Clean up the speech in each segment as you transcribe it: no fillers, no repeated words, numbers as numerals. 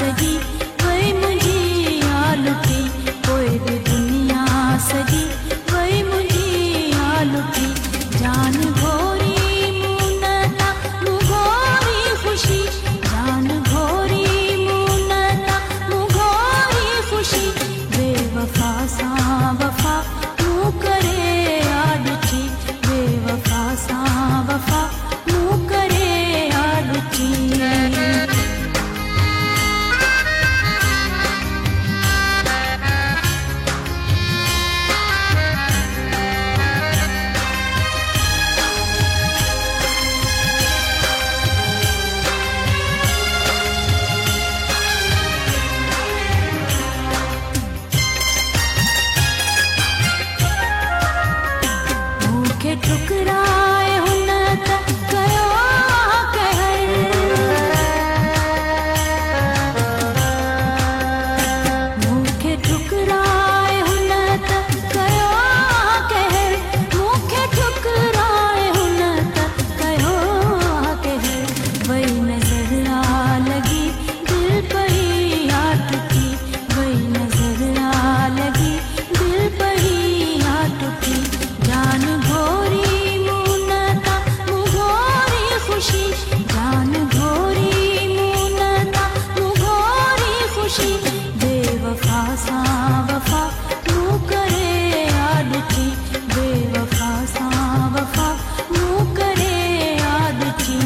सजी वही मुझी आलुटी कोई भी दुनिया सजी वही मुझी आलुटी जान घोरी मुनता मुघोरी खुशी जान घोरी मुनता मुघोरी खुशी बेवफा सा वफा मुँह करे आलुटी बेवफा सा वफा मुँह करे आलुटी मूंखे ठुकराए हुन त कयो कहर मूंखे ठुकराए हुन त कयो कहर मूंखे ठुकराए हुन त कयो कहर वही नज़र आ लगी दिल पई आ टुटी वही नज़र आ लगी दिल पई आ टुटी जान घोरी मुनता मुघोरी खुशी जान घोरी मुनता मुघोरी खुशी बेवफा सा वफा मुँह करे आलुटी बेवफा सा वफा मुँह करे आलुटी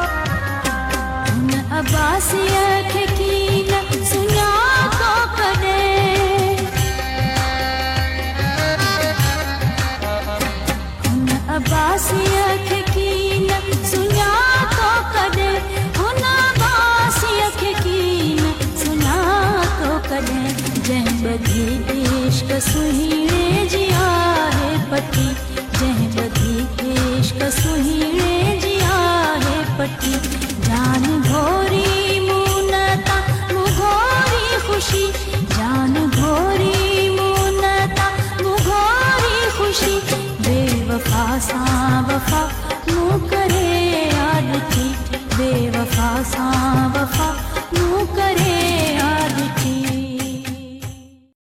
हुन अब्बासियत की न सुञा तो कॾहिं हुन अब्बासियत की न सुञा तो कॾहिं हुन अब्बासियत की न सुञा तो कॾहिं जंहिं ॿधी इश्क सुहिणे जी आहे पटी